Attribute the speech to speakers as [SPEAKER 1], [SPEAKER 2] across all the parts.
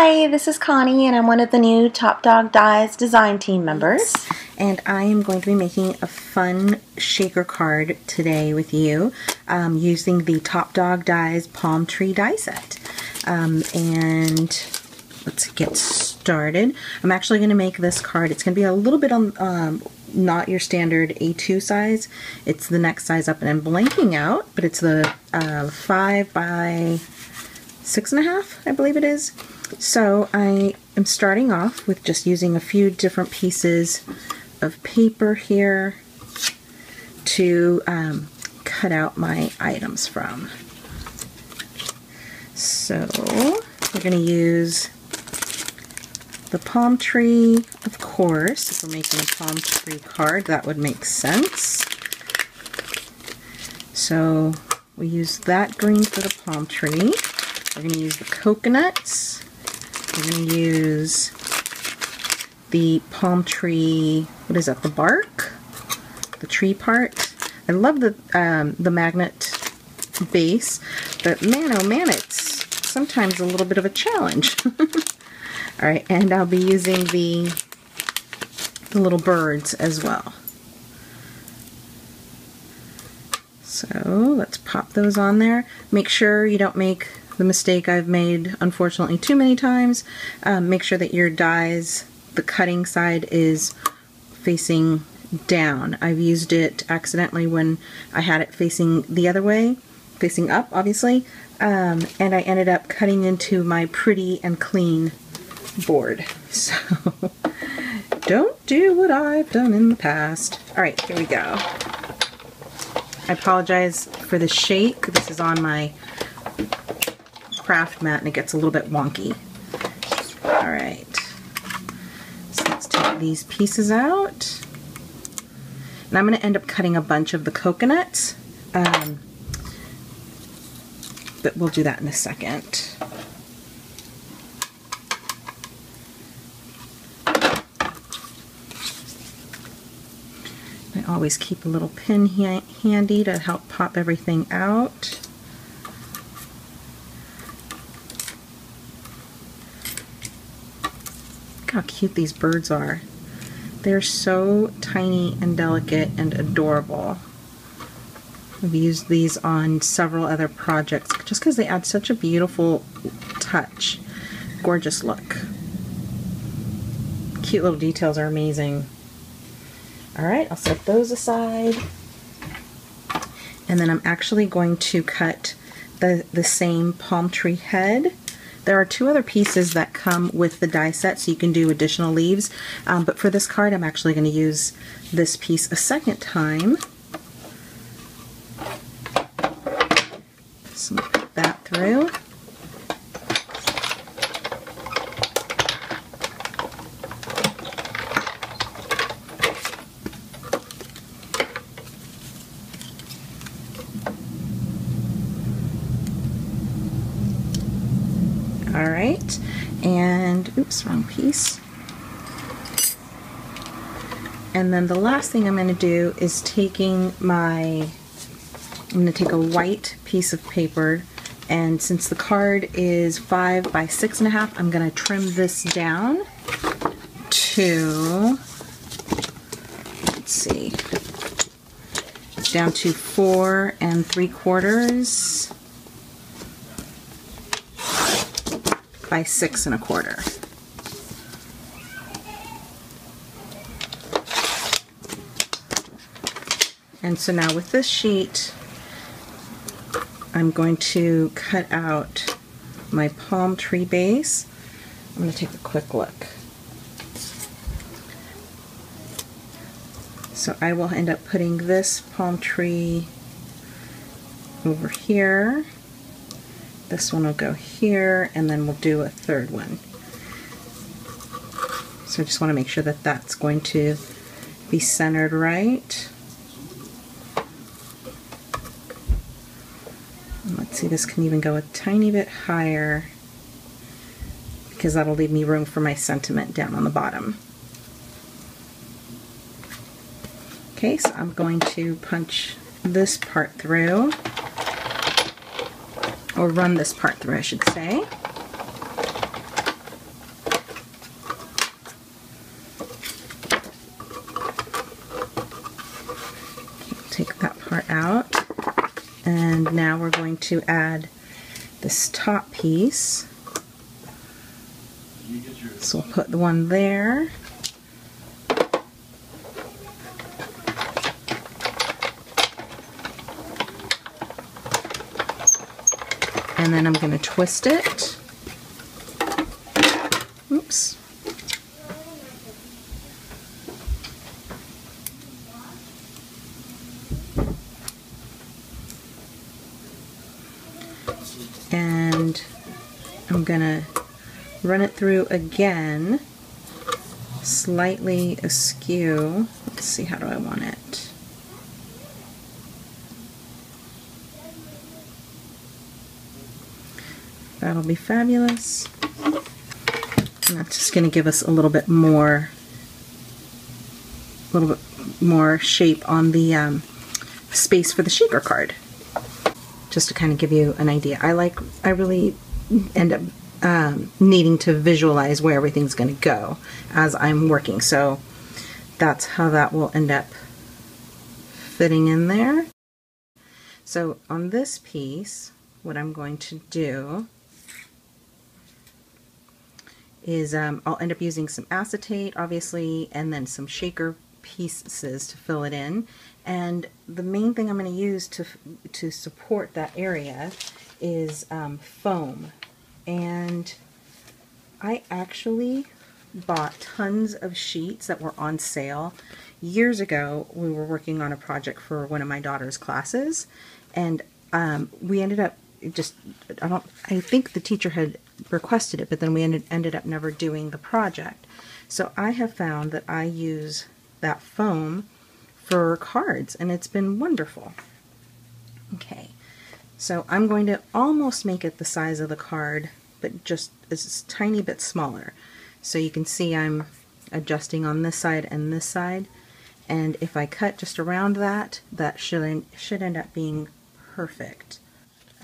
[SPEAKER 1] Hi, this is Connie and I'm one of the new Top Dog Dies design team members.
[SPEAKER 2] And I am going to be making a fun shaker card today with you using the Top Dog Dies Palm Tree die set. And let's get started. I'm actually going to make this card. It's going to be a little bit on not your standard A2 size. It's the next size up, and I'm blanking out, but it's the 5 by 6.5, I believe it is. So I am starting off with just using a few different pieces of paper here to cut out my items from. So we're going to use the palm tree, of course. If we're making a palm tree card, that would make sense. So we use that green for the palm tree. We're going to use the coconuts. We're going to use the palm tree, what is that, the bark? The tree part. I love the magnet base, but man oh man, it's sometimes a little bit of a challenge. Alright, and I'll be using the little birds as well. So let's pop those on there. Make sure you don't make the mistake I've made, unfortunately, too many times. Make sure that your dies, the cutting side is facing down. I've used it accidentally when I had it facing the other way, facing up, obviously, and I ended up cutting into my pretty and clean board. So don't do what I've done in the past. Alright, here we go. I apologize for the shake. This is on my craft mat and it gets a little bit wonky. Alright, so let's take these pieces out. And I'm going to end up cutting a bunch of the coconuts, but we'll do that in a second. I always keep a little pin handy to help pop everything out. Look how cute these birds are. They're so tiny and delicate and adorable. I've used these on several other projects just because they add such a beautiful touch. Gorgeous look. Cute little details are amazing. Alright, I'll set those aside. And then I'm actually going to cut the same palm tree head. There are two other pieces that come with the die set, so you can do additional leaves. But for this card, I'm actually going to use this piece a second time. So put that through. Alright, and oops, wrong piece. And then the last thing I'm going to do is I'm going to take a white piece of paper, and since the card is 5 by 6.5, I'm going to trim this down to, let's see, down to 4 3/4 by 6 1/4. And so now with this sheet, I'm going to cut out my palm tree base. I'm going to take a quick look. So I will end up putting this palm tree over here. This one will go here, and then we'll do a third one. So I just want to make sure that that's going to be centered right. And let's see, this can even go a tiny bit higher because that'll leave me room for my sentiment down on the bottom. Okay, so I'm going to punch this part through. or run this part through, I should say. take that part out. And now we're going to add this top piece. So we'll put the one there. And then I'm going to twist it. Oops. And I'm going to run it through again, slightly askew. Let's see, how do I want it? That'll be fabulous. And that's just going to give us a little bit more shape on the space for the shaker card. Just to kind of give you an idea. I really end up needing to visualize where everything's going to go as I'm working. So that's how that will end up fitting in there. So on this piece, what I'm going to do is I'll end up using some acetate, obviously, and then some shaker pieces to fill it in. And the main thing I'm going to use to support that area is foam. And I actually bought tons of sheets that were on sale. Years ago, we were working on a project for one of my daughter's classes, and we ended up I think the teacher had requested it, but then we ended up never doing the project. So I have found that I use that foam for cards, and it's been wonderful. Okay, so I'm going to almost make it the size of the card, but just a tiny bit smaller. So you can see I'm adjusting on this side and this side, and if I cut just around that, that should end up being perfect.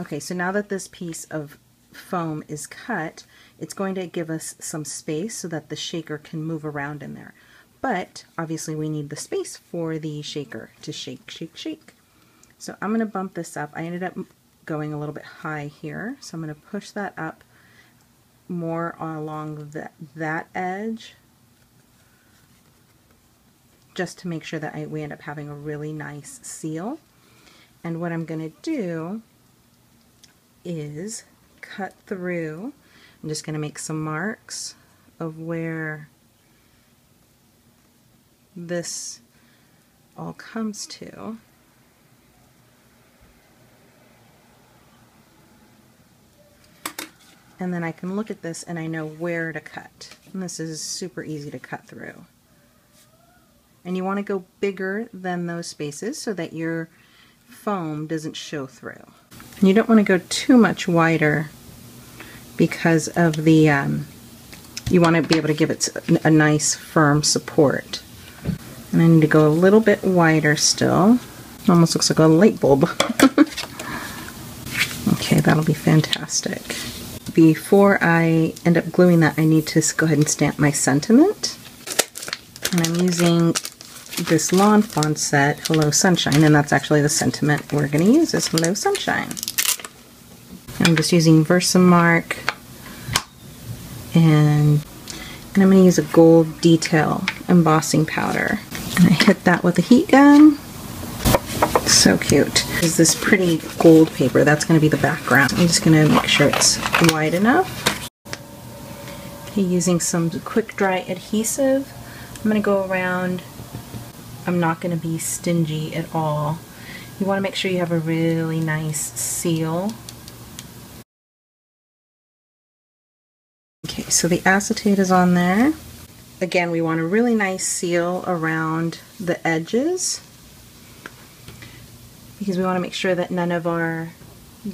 [SPEAKER 2] Okay, so now that this piece of foam is cut, it's going to give us some space so that the shaker can move around in there. But obviously we need the space for the shaker to shake, shake, shake. So I'm going to bump this up. I ended up going a little bit high here, so I'm going to push that up more along that edge, just to make sure that we end up having a really nice seal. And what I'm going to do is cut through. I'm just going to make some marks of where this all comes to. And then I can look at this and I know where to cut. And this is super easy to cut through. And you want to go bigger than those spaces so that your foam doesn't show through. And you don't want to go too much wider because of the, you want to be able to give it a nice firm support. And I need to go a little bit wider still. It almost looks like a light bulb. Okay, that'll be fantastic. Before I end up gluing that, I need to go ahead and stamp my sentiment. And I'm using this Lawn Fawn set, Hello Sunshine, and that's actually the sentiment we're going to use, is Hello Sunshine. I'm just using Versamark, and I'm going to use a gold detail embossing powder. And I hit that with a heat gun. So cute. Is this pretty gold paper? That's going to be the background. I'm just going to make sure it's wide enough. Okay, using some quick dry adhesive, I'm going to go around. I'm not going to be stingy at all. You want to make sure you have a really nice seal. Okay, so the acetate is on there. Again, we want a really nice seal around the edges, because we want to make sure that none of our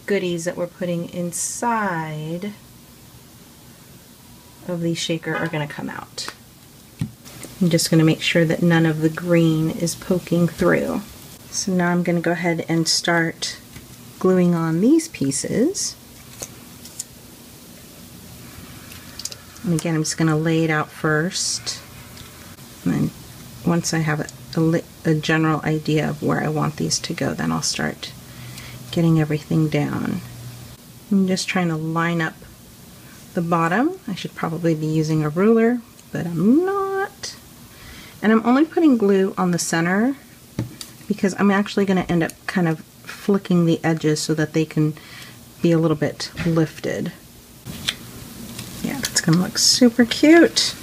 [SPEAKER 2] goodies that we're putting inside of the shaker are going to come out. I'm just going to make sure that none of the green is poking through. So now I'm going to go ahead and start gluing on these pieces. And again, I'm just going to lay it out first. And then once I have it a general idea of where I want these to go. Then I'll start getting everything down. I'm just trying to line up the bottom. I should probably be using a ruler, but I'm not. And I'm only putting glue on the center because I'm actually going to end up kind of flicking the edges so that they can be a little bit lifted. Yeah, that's going to look super cute.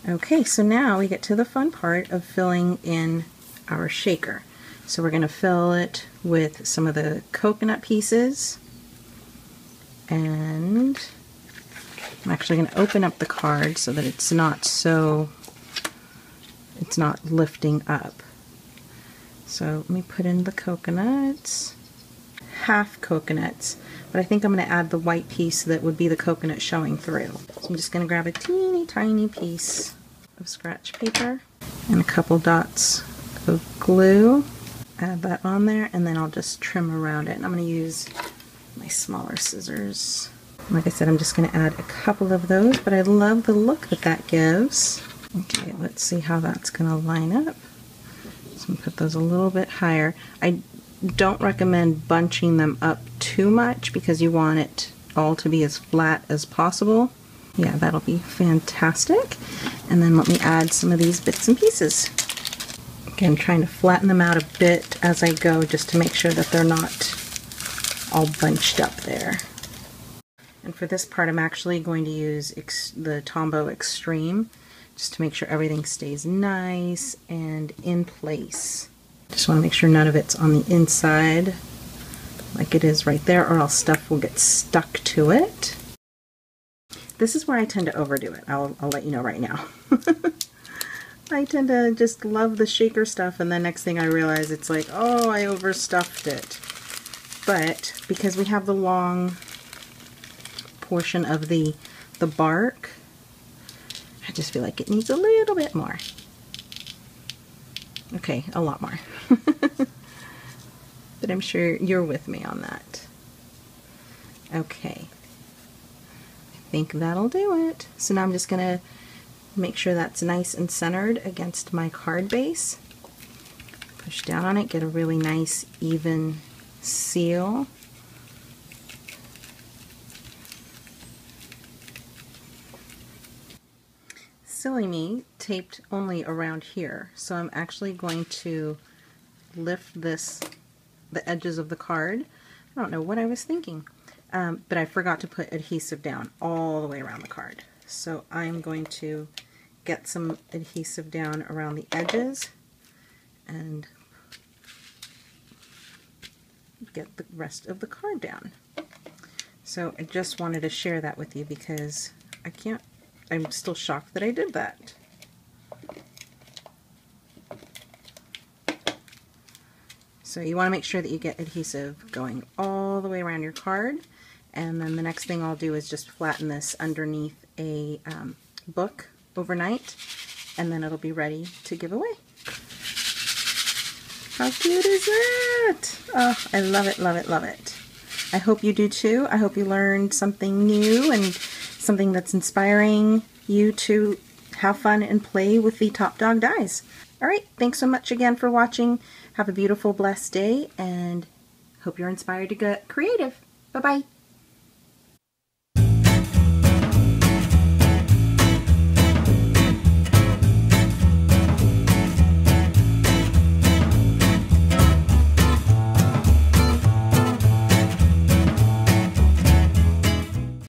[SPEAKER 2] Okay, so now we get to the fun part of filling in our shaker. So we're going to fill it with some of the coconut pieces, and I'm actually going to open up the card so that it's not lifting up. So let me put in the coconuts, half coconuts, but I think I'm going to add the white piece that would be the coconut showing through. So I'm just going to grab a teeny tiny piece of scratch paper and a couple dots of glue, add that on there, and then I'll just trim around it. And I'm going to use my smaller scissors. Like I said, I'm just going to add a couple of those, but I love the look that that gives. Okay, let's see how that's going to line up. So I'm going to put those a little bit higher. I don't recommend bunching them up too much because you want it all to be as flat as possible. Yeah, that'll be fantastic. And then let me add some of these bits and pieces. Again, trying to flatten them out a bit as I go just to make sure that they're not all bunched up there. And for this part, I'm actually going to use the Tombow Extreme just to make sure everything stays nice and in place. Just want to make sure none of it's on the inside like it is right there, or else stuff will get stuck to it. This is where I tend to overdo it. I'll let you know right now. I tend to just love the shaker stuff, and then next thing I realize it's like, oh, I overstuffed it. But because we have the long portion of the bark, I just feel like it needs a little bit more. Okay, a lot more. But I'm sure you're with me on that. Okay. I think that'll do it. So now I'm just going to make sure that's nice and centered against my card base. Push down on it, get a really nice even seal. Silly me, taped only around here, so I'm actually going to lift the edges of the card. I don't know what I was thinking, but I forgot to put adhesive down all the way around the card. So I'm going to get some adhesive down around the edges and get the rest of the card down. So I just wanted to share that with you because I'm still shocked that I did that. So you want to make sure that you get adhesive going all the way around your card, and then the next thing I'll do is just flatten this underneath a book overnight, and then it'll be ready to give away. How cute is that? Oh, I love it, love it, love it. I hope you do too. I hope you learned something new and something that's inspiring you to have fun and play with the Top Dog dies. Alright, thanks so much again for watching. Have a beautiful, blessed day, and hope you're inspired to get creative. Bye-bye.